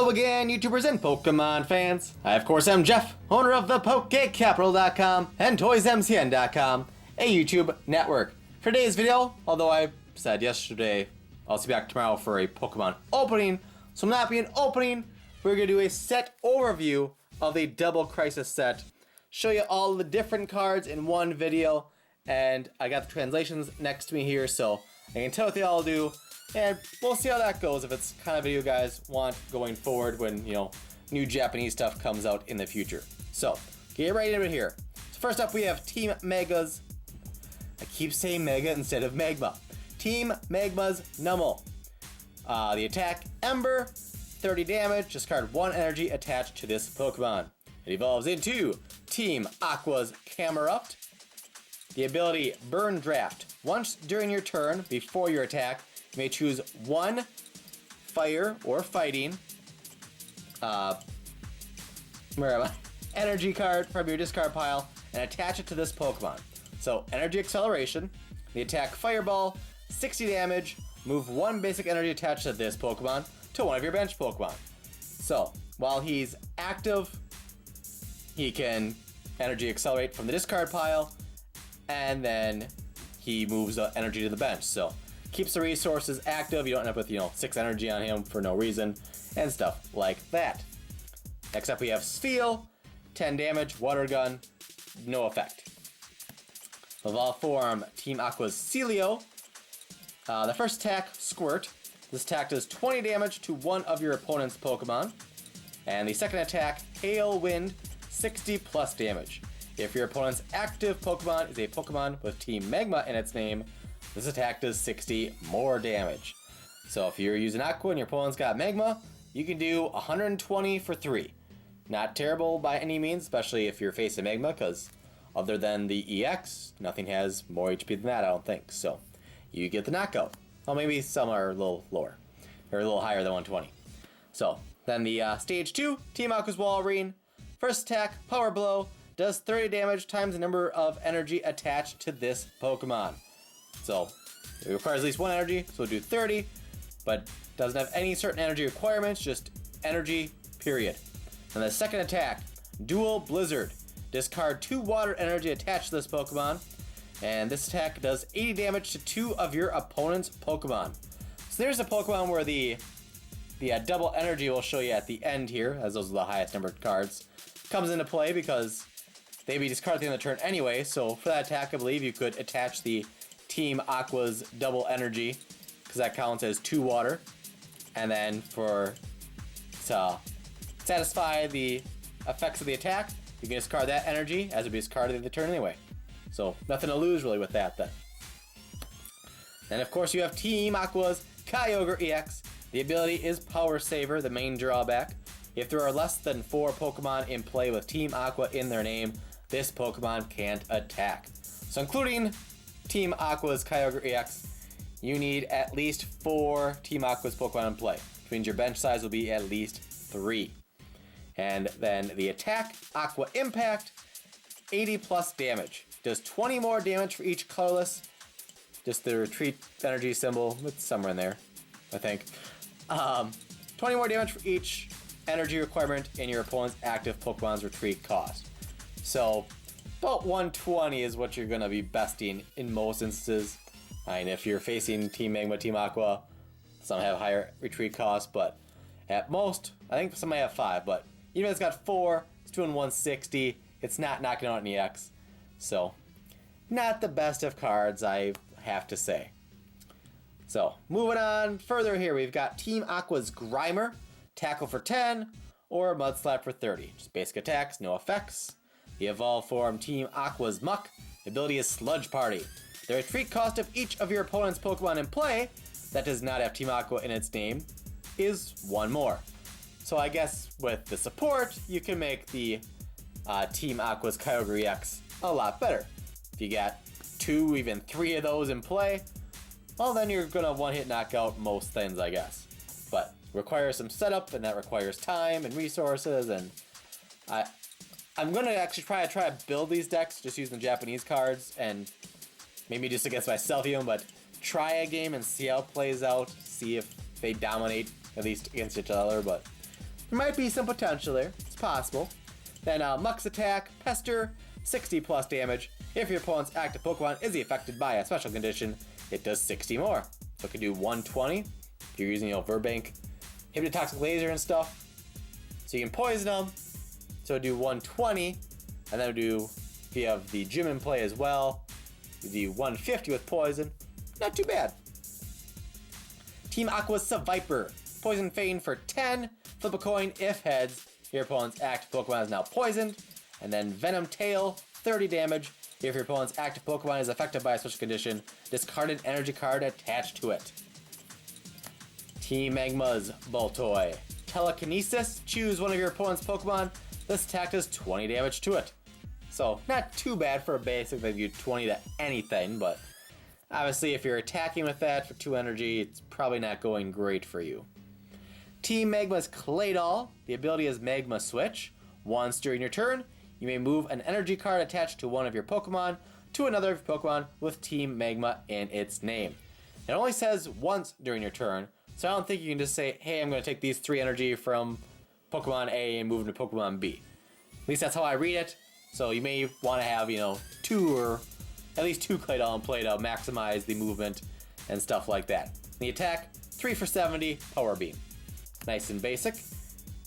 Hello again, YouTubers and Pokemon fans. I, of course, am Jeff, owner of the PokeCapital.com and ToysMCN.com, a YouTube network. For today's video, although I said yesterday I'll be back tomorrow for a Pokemon opening, so I'm not being opening. We're going to do a set overview of the Double Crisis set, show you all the different cards in one video, and I got the translations next to me here, so I can tell what they all do. And we'll see how that goes, if it's the kind of video you guys want going forward when, you know, new Japanese stuff comes out in the future. So, get right into it here. So first up we have Team Mega's, I keep saying Mega instead of Magma. Team Magma's Numel. The attack, Ember, 30 damage, discard 1 energy attached to this Pokemon. It evolves into Team Aqua's Camerupt. The ability, Burn Draft. Once during your turn, before your attack, you may choose one fire or fighting energy card from your discard pile and attach it to this Pokemon. So, Energy Acceleration, the attack Fireball, 60 damage, move 1 basic energy attached to this Pokemon to one of your bench Pokemon. So, while he's active, he can Energy Accelerate from the discard pile, and then he moves the energy to the bench. So, keeps the resources active, you don't end up with, 6 energy on him for no reason, and stuff like that. Next up we have Spheal, 10 damage, Water Gun, no effect. Evolve form, Team Aqua's Celio. The first attack, Squirt. This attack does 20 damage to one of your opponent's Pokemon. And the second attack, Hail Wind, 60 plus damage. If your opponent's active Pokemon is a Pokemon with Team Magma in its name, this attack does 60 more damage. So if you're using Aqua and your opponent's got Magma, you can do 120 for 3. Not terrible by any means, especially if you're facing Magma, because other than the EX, nothing has more HP than that, I don't think. So you get the knockout. Well, maybe some are a little lower, or a little higher than 120. So then the stage 2, Team Aqua's Walrein. First attack, Power Blow, does 30 damage times the number of energy attached to this Pokemon. So it requires at least 1 energy, so we'll do 30, but doesn't have any certain energy requirements, just energy, period. And the second attack, Dual Blizzard. Discard 2 water energy attached to this Pokemon, and this attack does 80 damage to 2 of your opponent's Pokemon. So there's a Pokemon where the double energy we'll show you at the end here, as those are the highest numbered cards, comes into play because they'd be discarded at the end of the turn anyway. So for that attack, I believe you could attach the Team Aqua's double energy, because that counts as 2 water, and then to satisfy the effects of the attack, you can discard that energy as it would be discarded at the turn anyway. So nothing to lose really with that then. And of course you have Team Aqua's Kyogre EX. The ability is Power Saver, the main drawback. If there are less than 4 Pokemon in play with Team Aqua in their name, this Pokemon can't attack. So including Team Aqua's Kyogre EX, you need at least 4 Team Aqua's Pokemon in play, which means your bench size will be at least 3. And then the attack, Aqua Impact, 80 plus damage. Does 20 more damage for each colorless. Just the retreat energy symbol, it's somewhere in there, I think. 20 more damage for each energy requirement in your opponent's active Pokemon's retreat cost. So about 120 is what you're going to be besting in most instances. I mean, if you're facing Team Magma, Team Aqua, some have higher retreat costs, but at most, I think some may have 5, but even if it's got 4, it's doing 160. It's not knocking out an EX. So, not the best of cards, I have to say. So, moving on further here, we've got Team Aqua's Grimer, Tackle for 10, or Mudslap for 30. Just basic attacks, no effects. The evolved form, Team Aqua's Muck. The ability is Sludge Party. The retreat cost of each of your opponent's Pokemon in play that does not have Team Aqua in its name is 1 more. So I guess with the support, you can make the Team Aqua's Kyogre EX a lot better. If you got 2, even 3 of those in play, well then you're gonna one-hit knock out most things, I guess. But requires some setup, and that requires time and resources, and I'm gonna actually try to build these decks just using the Japanese cards, and maybe just against myself even, but try a game and see how it plays out, see if they dominate, at least against each other, but There might be some potential there. It's possible. Then Muck's attack, Pester, 60 plus damage. If your opponent's active Pokemon is affected by a special condition, it does 60 more. So it can do 120 if you're using, Verbank, Hypnotoxic Laser and stuff. So you can poison them. So it'll do 120, and then it'll do, if you have the gym in play as well, you do 150 with poison. Not too bad. Team Aqua's Seviper. Poison Feign for 10. Flip a coin if heads. Your opponent's active Pokemon is now poisoned. And then Venom Tail, 30 damage. If your opponent's active Pokemon is affected by a special condition, discard an energy card attached to it. Team Magma's Baltoy. Telekinesis. Choose one of your opponent's Pokemon. This attack does 20 damage to it. So, not too bad for a basic that you do 20 to anything, but obviously if you're attacking with that for 2 energy, it's probably not going great for you. Team Magma's Claydol. The ability is Magma Switch. Once during your turn, you may move an energy card attached to one of your Pokemon to another of your Pokemon with Team Magma in its name. It only says once during your turn, so I don't think you can just say, hey, I'm going to take these 3 energy from Pokemon A and move them to Pokemon B. At least that's how I read it. So you may want to have, 2 or at least 2 Claydol in play to maximize the movement and stuff like that. The attack, 3 for 70, Power Beam. Nice and basic.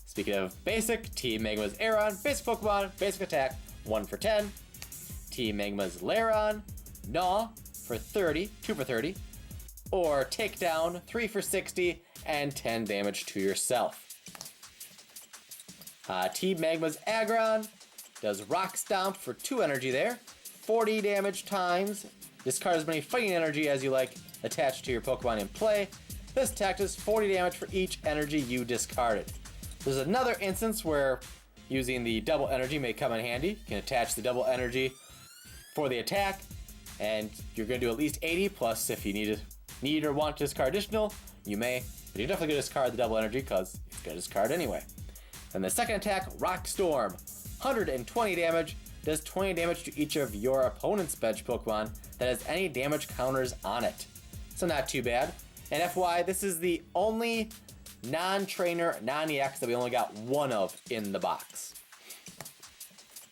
Speaking of basic, Team Magma's Aeron, basic Pokemon, basic attack, 1 for 10. Team Magma's Lairon, Gnaw for 30, 2 for 30. Or Takedown, 3 for 60, and 10 damage to yourself. Team Magma's Aggron does Rock Stomp for 2 energy there, 40 damage times. Discard as many fighting energy as you like attached to your Pokemon in play. This attack does 40 damage for each energy you discarded. There's another instance where using the double energy may come in handy. You can attach the double energy for the attack, and you're going to do at least 80, plus if you need or want to discard additional, you may. But you're definitely going to discard the double energy because it's going to discard anyway. And the second attack, Rock Storm, 120 damage, does 20 damage to each of your opponent's bench Pokemon that has any damage counters on it. So not too bad. And FYI, this is the only non-trainer, non-EX that we only got 1 of in the box.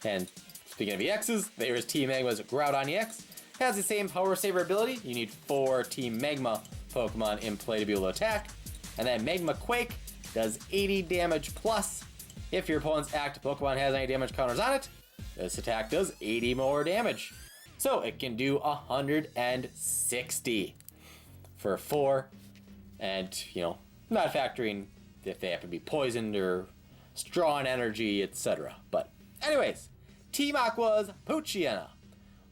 And speaking of EXs, there is Team Magma's Groudon EX. It has the same Power Saver ability. You need 4 Team Magma Pokemon in play to be able to attack. And then Magma Quake does 80 damage plus. If your opponent's active Pokemon has any damage counters on it, this attack does 80 more damage. So it can do 160 for 4. And, not factoring if they have to be poisoned or drawn energy, etc. But anyways, Team Aqua's Poochyena.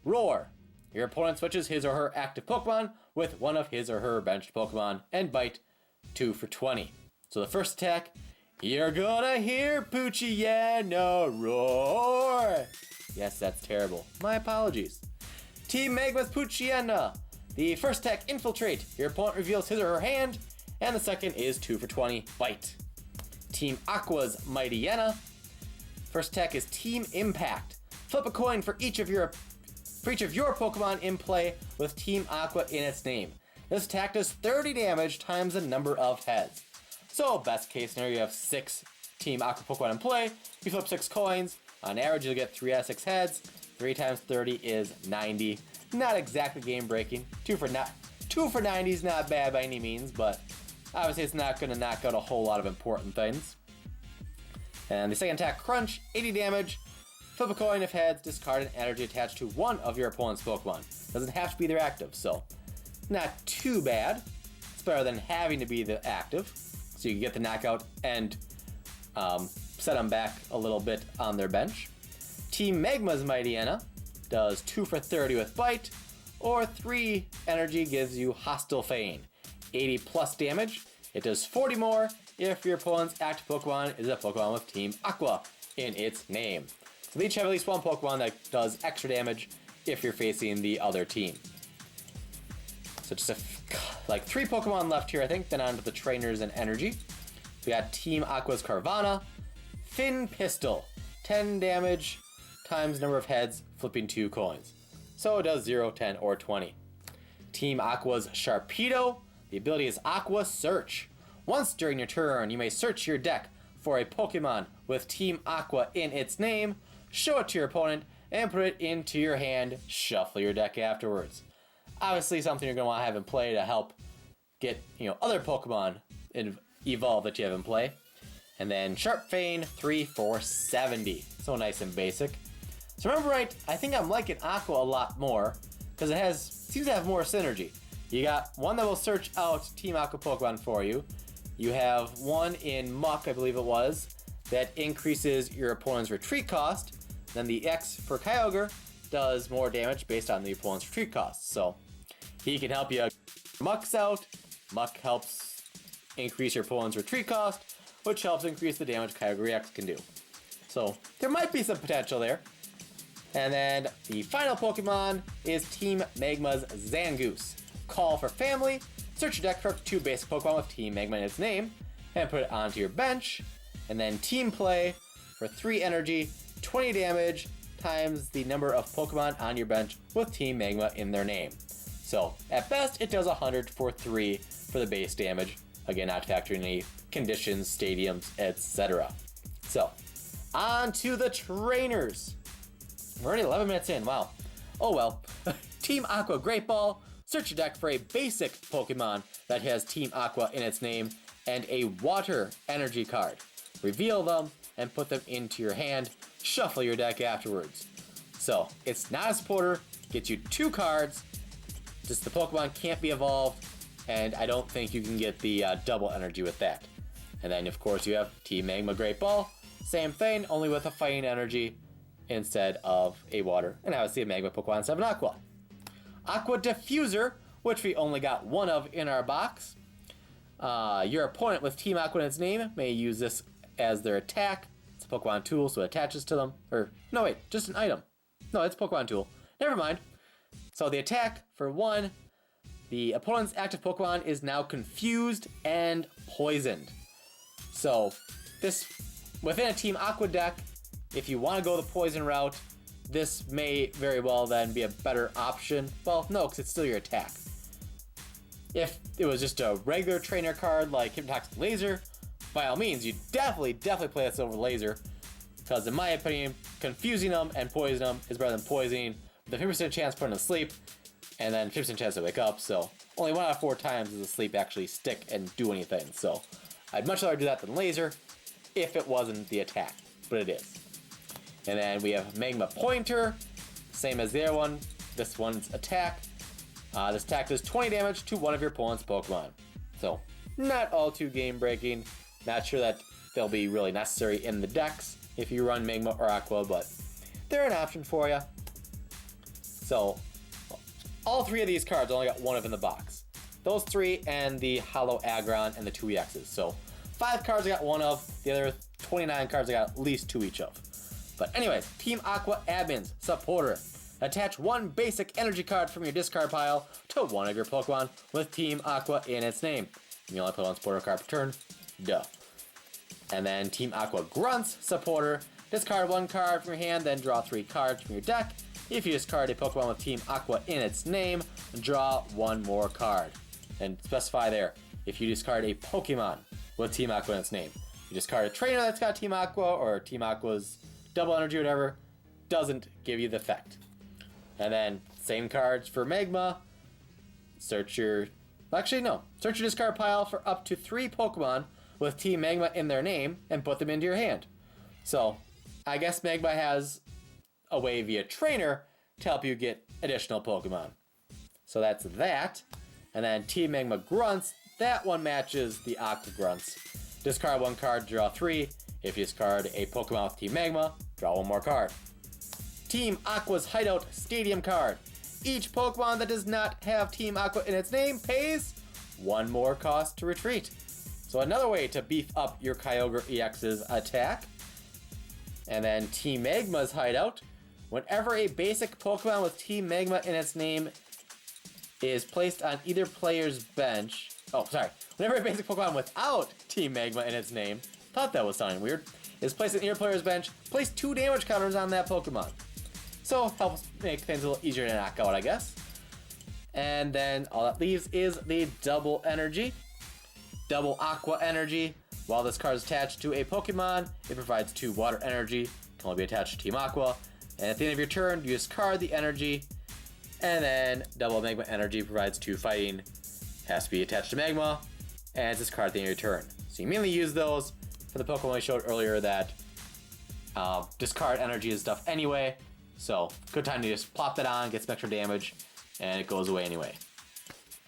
Roar. Your opponent switches his or her active Pokemon with one of his or her benched Pokemon and bite, 2 for 20. So the first attack, you're gonna hear Poochyena roar. Yes, that's terrible. My apologies. Team Magma's Poochyena. The first attack, Infiltrate. Your opponent reveals his or her hand, and the second is 2 for 20, bite. Team Aqua's Mightyena. First attack is Team Impact. Flip a coin for each of your Pokemon in play with Team Aqua in its name. This attack does 30 damage times the number of heads. So, best case scenario, you have 6 Team Aqua Pokemon in play. You flip 6 coins. On average, you'll get 3 out of 6 heads. 3 times 30 is 90. Not exactly game breaking. 2 for 90 is not bad by any means, but obviously it's not going to knock out a whole lot of important things. And the second attack, Crunch, 80 damage. Flip a coin if heads, discard an energy attached to one of your opponent's Pokemon. Doesn't have to be their active, so not too bad. It's better than having to be the active. So you can get the knockout and set them back a little bit on their bench. Team Magma's Mightyena does 2 for 30 with bite, or 3 energy gives you Hostile Feign. 80 plus damage. It does 40 more if your opponent's active Pokemon is a Pokemon with Team Aqua in its name. So they each have at least one Pokemon that does extra damage if you're facing the other team. So just like 3 Pokemon left here, I think, then on to the trainers and energy. We got Team Aqua's Carvana. Fin Pistol. 10 damage times number of heads, flipping 2 coins. So it does 0, 10, or 20. Team Aqua's Sharpedo. The ability is Aqua Search. Once during your turn, you may search your deck for a Pokemon with Team Aqua in its name, show it to your opponent, and put it into your hand, shuffle your deck afterwards. Obviously something you're going to want to have in play to help get, other Pokemon evolve that you have in play. And then Sharp Fang 3 for 70. So nice and basic. So remember right, I think I'm liking Aqua a lot more because it seems to have more synergy. You got one that will search out Team Aqua Pokemon for you. You have one in Muck, I believe it was, that increases your opponent's retreat cost. Then the X for Kyogre does more damage based on the opponent's retreat cost. So he can help you Mucks out. Muck helps increase your opponent's retreat cost, which helps increase the damage Kyogre X can do. So there might be some potential there. And then the final Pokemon is Team Magma's Zangoose. Call for family, search your deck for up to 2 basic Pokemon with Team Magma in its name, and put it onto your bench. And then Team Play for 3 energy, 20 damage, times the number of Pokemon on your bench with Team Magma in their name. So at best, it does 100 for 3 for the base damage. Again, not factoring any conditions, stadiums, etc. So, on to the trainers. We're already 11 minutes in, wow. Oh well. Team Aqua Great Ball. Search your deck for a basic Pokemon that has Team Aqua in its name and a Water Energy card. Reveal them and put them into your hand. Shuffle your deck afterwards. So, it's not a supporter, gets you 2 cards, just the Pokemon can't be evolved, and I don't think you can get the double energy with that. And then, of course, you have Team Magma Great Ball. Same thing, only with a fighting energy instead of a water. And obviously a Magma Pokemon instead of an Aqua. Aqua Diffuser, which we only got 1 of in our box. Your opponent with Team Aqua in its name may use this as their attack. It's a Pokemon tool, so it attaches to them. Or, no wait, just an item. No, it's a Pokemon tool. Never mind. So the attack, for 1, the opponent's active Pokemon is now confused and poisoned. So, this, within a Team Aqua deck, if you want to go the poison route, this may very well then be a better option. Well, no, because it's still your attack. If it was just a regular trainer card like Hypnotoxic Laser, by all means, you definitely play this over Laser. Because in my opinion, confusing them and poisoning them is better than poisoning with a 50% chance putting them to sleep, and then 50% chance to wake up. So only 1 out of 4 times does the sleep actually stick and do anything. So I'd much rather do that than Laser if it wasn't the attack, but it is. And then we have Magma Pointer, same as the other one. This one's attack. This attack does 20 damage to one of your opponent's Pokemon. So not all too game breaking. Not sure that they'll be really necessary in the decks if you run Magma or Aqua, but they're an option for you. So all 3 of these cards only got 1 of in the box. Those 3 and the Hollow Aggron and the 2 EXs. So 5 cards I got 1 of. The other 29 cards I got at least 2 each of. But anyways, Team Aqua Admins, Supporter. Attach 1 basic energy card from your discard pile to one of your Pokemon with Team Aqua in its name. You only put 1 supporter card per turn. Duh. And then Team Aqua Grunts, Supporter. Discard 1 card from your hand, then draw 3 cards from your deck. If you discard a Pokemon with Team Aqua in its name, draw 1 more card. And specify there, if you discard a Pokemon with Team Aqua in its name. You discard a trainer that's got Team Aqua, or Team Aqua's double energy or whatever, doesn't give you the effect. And then, same cards for Magma. Search your discard pile for up to 3 Pokemon with Team Magma in their name and put them into your hand. So, I guess Magma has a way via trainer to help you get additional Pokemon. So that's that. And then Team Magma Grunts, that one matches the Aqua Grunts. Discard 1 card, draw 3. If you discard a Pokemon with Team Magma, draw 1 more card. Team Aqua's Hideout Stadium card. Each Pokemon that does not have Team Aqua in its name pays 1 more cost to retreat. So another way to beef up your Kyogre EX's attack. And then Team Magma's Hideout. Whenever a basic Pokemon with Team Magma in its name is placed on either player's bench... Whenever a basic Pokemon without Team Magma in its name, thought that was sounding weird, is placed on either player's bench, place 2 damage counters on that Pokemon. So, helps make things a little easier to knock out, I guess. And then all that leaves is the double energy. Double Aqua Energy. While this card is attached to a Pokemon, it provides 2 water energy, can only be attached to Team Aqua. And at the end of your turn, you discard the energy, and then double Magma energy provides 2 fighting, has to be attached to Magma, and it's discarded at the end of your turn. So you mainly use those for the Pokemon I showed earlier that discard energy and stuff anyway. So good time to just plop that on, get some extra damage, and it goes away anyway.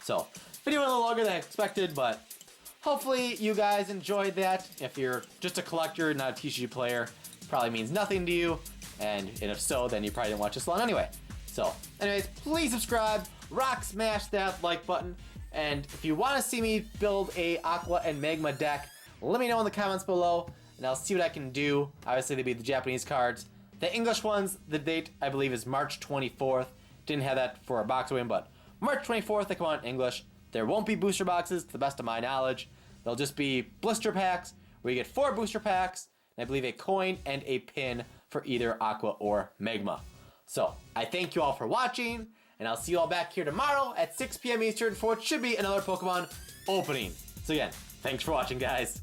So video went a little longer than I expected, but hopefully you guys enjoyed that. If you're just a collector, not a TCG player, probably means nothing to you. And if so, then you probably didn't watch this long anyway. So anyways, please subscribe, smash that like button. And if you want to see me build a Aqua and Magma deck, let me know in the comments below, and I'll see what I can do. Obviously, they'd be the Japanese cards. The English ones, the date, I believe, is March 24th. Didn't have that for our box win, but March 24th, they come out in English. There won't be booster boxes, to the best of my knowledge. They'll just be blister packs, where you get 4 booster packs, and I believe a coin and a pin for either Aqua or Magma. So, I thank you all for watching, and I'll see you all back here tomorrow at 6 p.m. Eastern for what should be another Pokemon opening. So again, thanks for watching, guys.